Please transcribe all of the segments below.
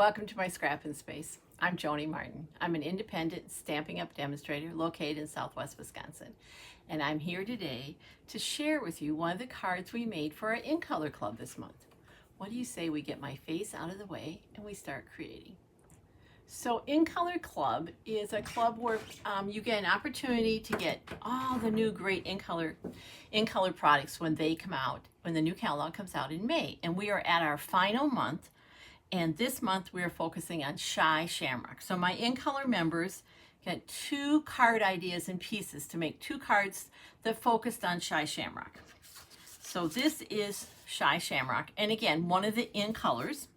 Welcome to my scrapping space. I'm Joni Martin. I'm an independent Stampin' Up demonstrator located in Southwest Wisconsin. And I'm here today to share with you one of the cards we made for our In Color Club this month. What do you say we get my face out of the way and we start creating? So In Color Club is a club where you get an opportunity to get all the new great in color products when they come out, when the new catalog comes out in May. And we are at our final month. And this month we are focusing on Shamrock. So my In Color members get 2 card ideas and pieces to make 2 cards that focused on Shamrock. So this is Shamrock. And again, one of the In Colors.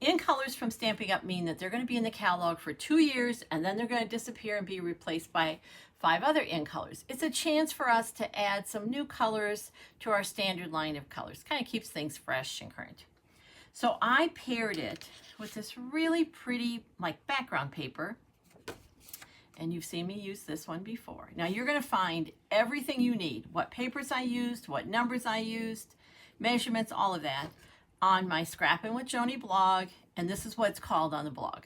In Colors from Stampin' Up mean that they're going to be in the catalog for 2 years and then they're going to disappear and be replaced by 5 other In Colors. It's a chance for us to add some new colors to our standard line of colors. Kind of keeps things fresh and current. So I paired it with this really pretty like background paper, and you've seen me use this one before. Now you're going to find everything you need, what papers I used, what numbers I used, measurements, all of that on my Scrappin' with Joni blog, and this is what it's called on the blog.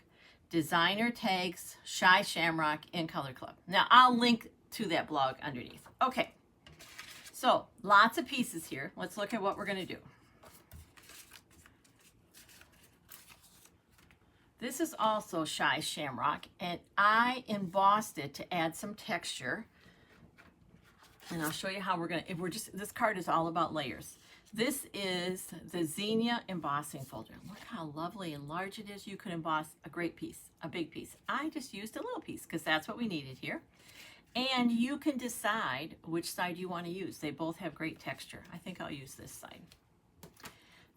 Designer Tags, Shamrock, In Color Club. Now I'll link to that blog underneath. Okay, so lots of pieces here. Let's look at what we're going to do. This is also Shamrock, and I embossed it to add some texture. And I'll show you how we're gonna, this card is all about layers. This is the Zinnia embossing folder. Look how lovely and large it is. You could emboss a great piece, a big piece. I just used a little piece because that's what we needed here. And you can decide which side you want to use. They both have great texture. I think I'll use this side.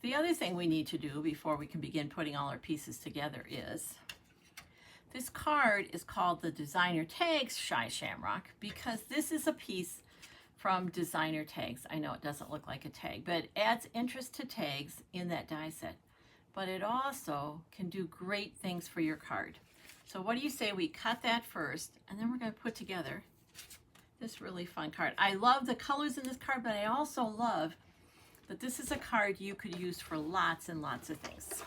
The other thing we need to do before we can begin putting all our pieces together is, this card is called the Designer Tags Shamrock because this is a piece from Designer Tags. I know it doesn't look like a tag, but it adds interest to tags in that die set. But it also can do great things for your card. So what do you say we cut that first, and then we're going to put together this really fun card. I love the colors in this card, but I also love that this is a card you could use for lots and lots of things.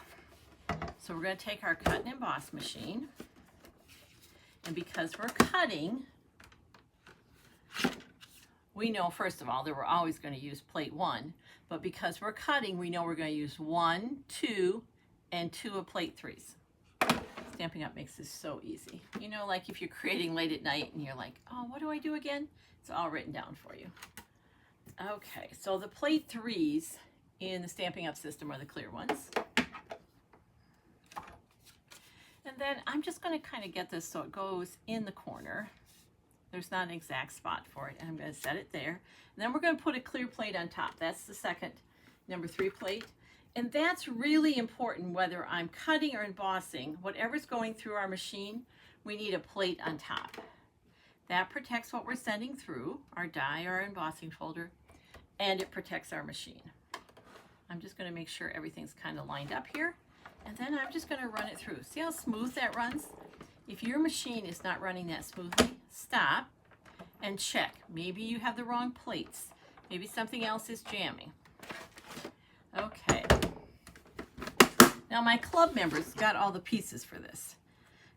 So we're going to take our cut and emboss machine, and because we're cutting, we know first of all that we're always going to use plate 1, but because we're cutting, we know we're going to use 1, 2, and 2 of plate 3s. Stampin' Up makes this so easy. You know, like if you're creating late at night and you're like, oh, what do I do again? It's all written down for you. Okay, so the plate 3s in the Stampin' Up system are the clear ones. And then I'm just going to kind of get this so it goes in the corner. There's not an exact spot for it, and I'm going to set it there. And then we're going to put a clear plate on top. That's the second, number 3 plate. And that's really important whether I'm cutting or embossing. Whatever's going through our machine, we need a plate on top. That protects what we're sending through, our die or our embossing folder, and it protects our machine. I'm just going to make sure everything's kind of lined up here, and then I'm just going to run it through. See how smooth that runs? If your machine is not running that smoothly, stop and check. Maybe you have the wrong plates. Maybe something else is jamming. Okay. Now my club members got all the pieces for this.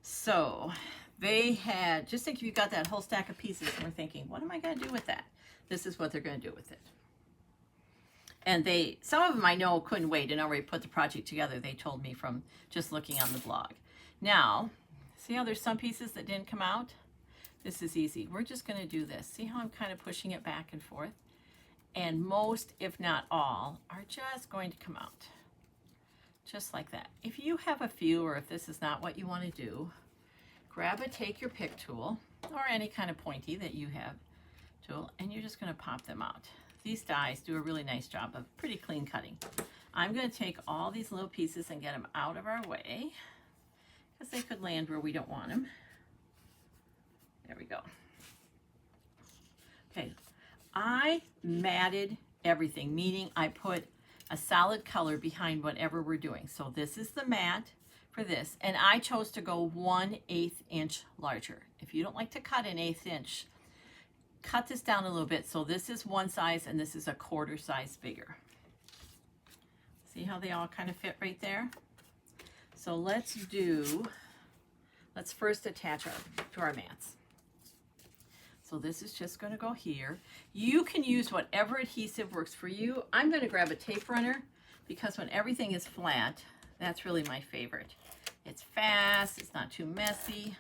So they had, just think if you got that whole stack of pieces and we're thinking, what am I going to do with that? This is what they're going to do with it. And some of them I know couldn't wait and already put the project together. They told me from just looking on the blog. Now, see how there's some pieces that didn't come out? This is easy. We're just going to do this. See how I'm kind of pushing it back and forth? And most, if not all, are just going to come out. Just like that. If you have a few, or if this is not what you want to do, take your pick tool, or any kind of pointy that you have tool, and you're just going to pop them out. These dies do a really nice job of pretty clean cutting. I'm going to take all these little pieces and get them out of our way because they could land where we don't want them. There we go. Okay, I matted everything, meaning I put a solid color behind whatever we're doing. So this is the matte for this, and I chose to go 1/8 inch larger. If you don't like to cut an 1/8 inch, cut this down a little bit. So this is one size and this is a 1/4 size bigger. See how they all kind of fit right there? So let's first attach to our mats. So this is just going to go here. You can use whatever adhesive works for you. I'm going to grab a tape runner because when everything is flat, that's really my favorite. It's fast, it's not too messy.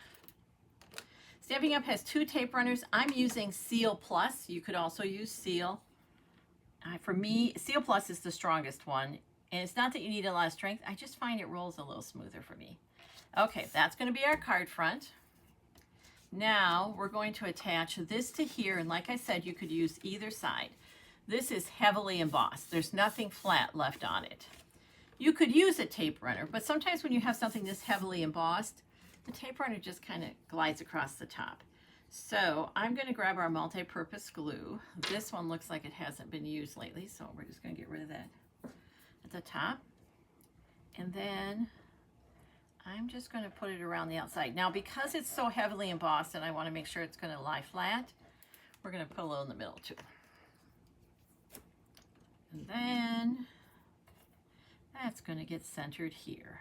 Stampin' Up has 2 tape runners. I'm using Seal Plus. You could also use Seal. For me, Seal Plus is the strongest one. And it's not that you need a lot of strength. I just find it rolls a little smoother for me. Okay, that's going to be our card front. Now we're going to attach this to here, and like I said, you could use either side. This is heavily embossed. There's nothing flat left on it. You could use a tape runner, but sometimes when you have something this heavily embossed, the tape runner just kind of glides across the top. So I'm going to grab our multi-purpose glue. This one looks like it hasn't been used lately, so we're just going to get rid of that at the top. And then I'm just going to put it around the outside. Now, because it's so heavily embossed and I want to make sure it's going to lie flat, we're going to put a little in the middle too. And then that's going to get centered here.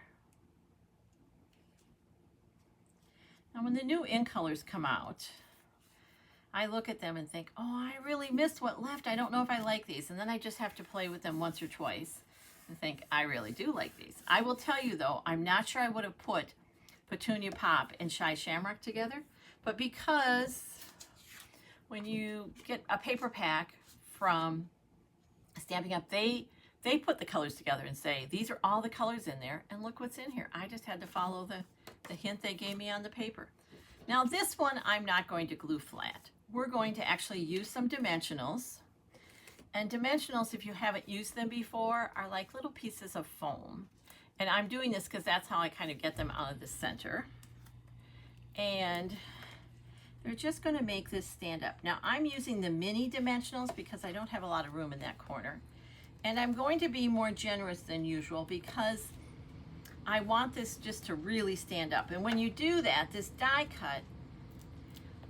Now, when the new ink colors come out, I look at them and think, oh, I really missed what left. I don't know if I like these. And then I just have to play with them once or twice and think, I really do like these. I will tell you though, I'm not sure I would have put Petunia Pop and Shy Shamrock together, but because when you get a paper pack from Stampin' Up, they put the colors together and say, these are all the colors in there, and look what's in here. I just had to follow the hint they gave me on the paper. Now this one, I'm not going to glue flat. We're going to actually use some dimensionals. And dimensionals, if you haven't used them before, are like little pieces of foam. And I'm doing this because that's how I kind of get them out of the center. And they're just going to make this stand up. Now I'm using the mini dimensionals because I don't have a lot of room in that corner. And I'm going to be more generous than usual because I want this just to really stand up. And when you do that, this die cut,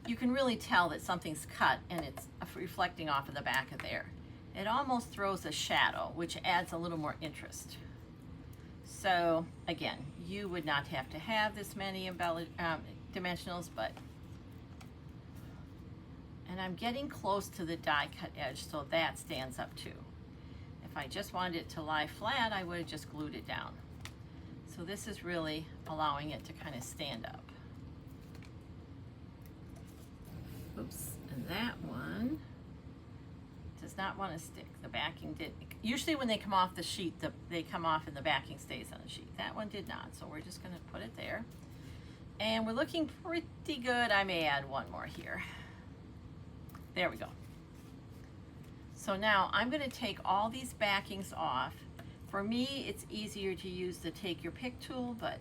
you can really tell that something's cut and it's reflecting off of the back of there. It almost throws a shadow, which adds a little more interest. So again, you would not have to have this many dimensionals, but, and I'm getting close to the die cut edge so that stands up too. If I just wanted it to lie flat, I would have just glued it down. So this is really allowing it to kind of stand up. Oops, and that one does not want to stick. The backing did. Usually when they come off the sheet, they come off and the backing stays on the sheet. That one did not, so we're just going to put it there. And we're looking pretty good. I may add one more here. There we go. So now I'm going to take all these backings off. For me, it's easier to use the take your pick tool, but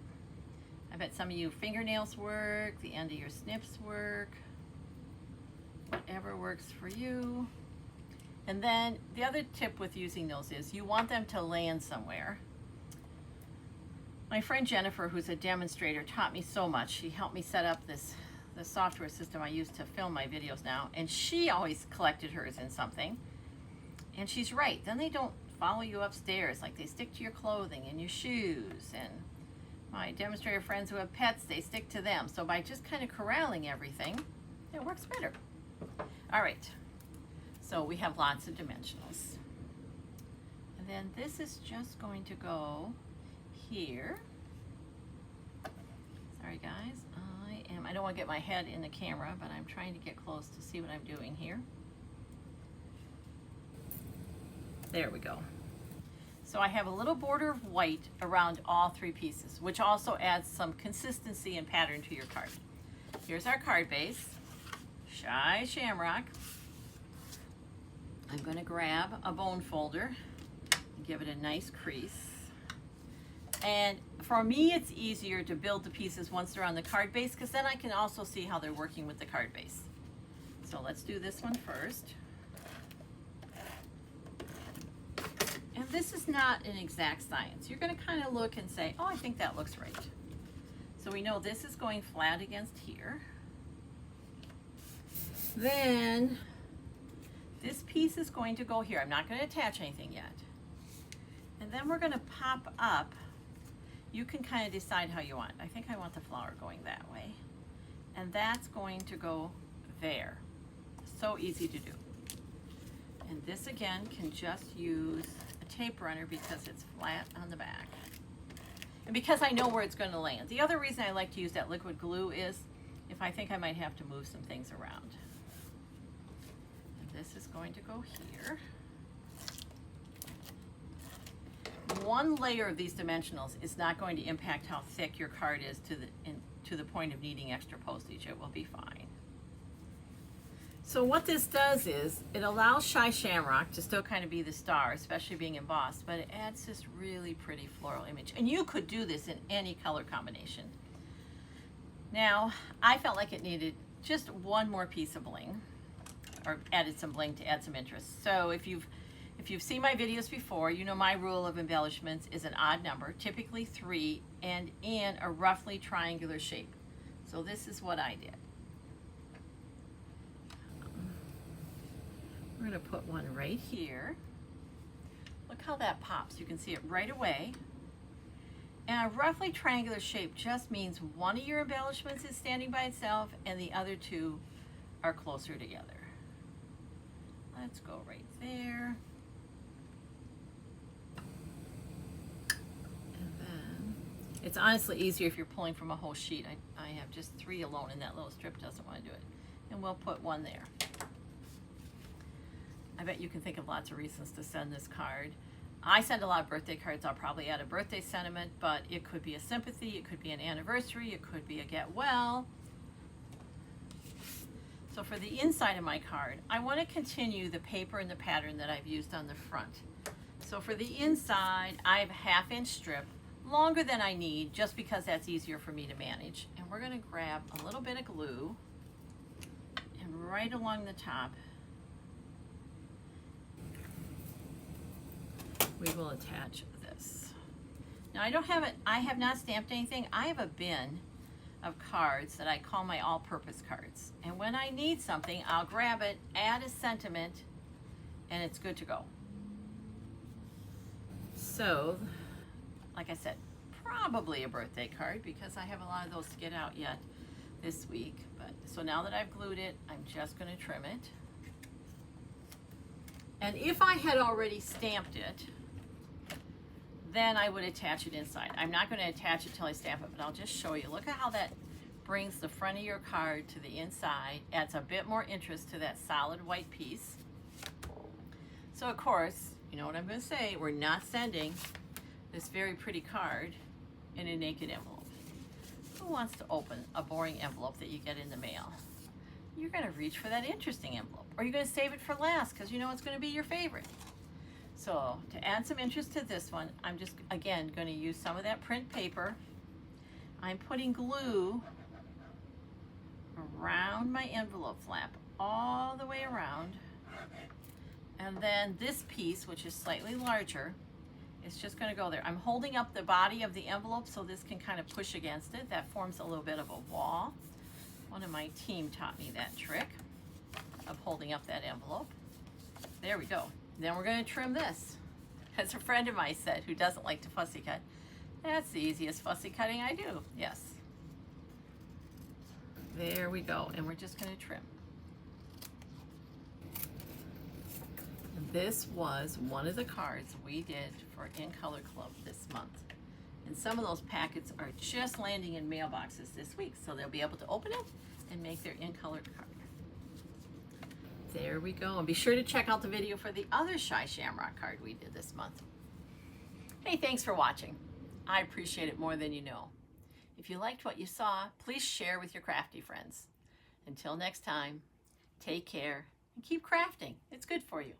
I bet some of you fingernails work, the end of your snips work, whatever works for you. And then the other tip with using those is you want them to land somewhere. My friend Jennifer, who's a demonstrator, taught me so much. She helped me set up the software system I use to film my videos now, and she always collected hers in something. And she's right. Then they don't follow you upstairs. Like they stick to your clothing and your shoes. And my demonstrator friends who have pets, they stick to them. So by just kind of corralling everything, it works better. All right. So we have lots of dimensionals. And then this is just going to go here. Sorry guys, I don't want to get my head in the camera, but I'm trying to get close to see what I'm doing here. There we go. So I have a little border of white around all 3 pieces, which also adds some consistency and pattern to your card. Here's our card base, Shy Shamrock. I'm going to grab a bone folder and give it a nice crease. And for me, it's easier to build the pieces once they're on the card base because then I can also see how they're working with the card base. So let's do this one first. And this is not an exact science. You're going to kind of look and say, oh, I think that looks right. So we know this is going flat against here. Then this piece is going to go here. I'm not going to attach anything yet. And then we're going to pop up You can kind of decide how you want. I think I want the flower going that way. And that's going to go there. So easy to do. And this again can just use a tape runner because it's flat on the back. And because I know where it's going to land. The other reason I like to use that liquid glue is if I think I might have to move some things around. And this is going to go here. One layer of these dimensionals is not going to impact how thick your card is to the point of needing extra postage. It will be fine. So what this does is it allows Shamrock to still kind of be the star, especially being embossed, but it adds this really pretty floral image. And you could do this in any color combination. Now, I felt like it needed just one more piece of bling, or added some bling to add some interest. So if you've seen my videos before, you know my rule of embellishments is an odd number, typically 3, and in a roughly triangular shape. So this is what I did. We're going to put one right here. Look how that pops. You can see it right away. And a roughly triangular shape just means one of your embellishments is standing by itself and the other two are closer together. Let's go right there. And then it's honestly easier if you're pulling from a whole sheet. I have just 3 alone and that little strip doesn't want to do it. And we'll put one there. I bet you can think of lots of reasons to send this card. I send a lot of birthday cards. I'll probably add a birthday sentiment, but it could be a sympathy, it could be an anniversary, it could be a get well. So for the inside of my card, I want to continue the paper and the pattern that I've used on the front. So for the inside, I have a 1/2-inch strip, longer than I need, just because that's easier for me to manage. And we're going to grab a little bit of glue, and right along the top, we will attach this. Now I have not stamped anything. I have a bin of cards that I call my all-purpose cards. And when I need something, I'll grab it, add a sentiment, and it's good to go. So, like I said, probably a birthday card because I have a lot of those to get out yet this week. So now that I've glued it, I'm just going to trim it. And if I had already stamped it, then I would attach it inside. I'm not going to attach it till I stamp it, but I'll just show you. Look at how that brings the front of your card to the inside, adds a bit more interest to that solid white piece. So of course, you know what I'm going to say, we're not sending this very pretty card in a naked envelope. Who wants to open a boring envelope that you get in the mail? You're going to reach for that interesting envelope, or you're going to save it for last because you know it's going to be your favorite. So to add some interest to this one, I'm just, again, going to use some of that print paper. I'm putting glue around my envelope flap, all the way around. And then this piece, which is slightly larger, is just going to go there. I'm holding up the body of the envelope so this can kind of push against it. That forms a little bit of a wall. One of my team taught me that trick of holding up that envelope. There we go. Then we're going to trim this. As a friend of mine said, who doesn't like to fussy cut, that's the easiest fussy cutting I do. Yes. There we go. And we're just going to trim. And this was one of the cards we did for In Color Club this month. And some of those packets are just landing in mailboxes this week, so they'll be able to open it and make their In Color card. There we go. And be sure to check out the video for the other Shamrock card we did this month. Hey, thanks for watching. I appreciate it more than you know. If you liked what you saw, please share with your crafty friends. Until next time, take care and keep crafting. It's good for you.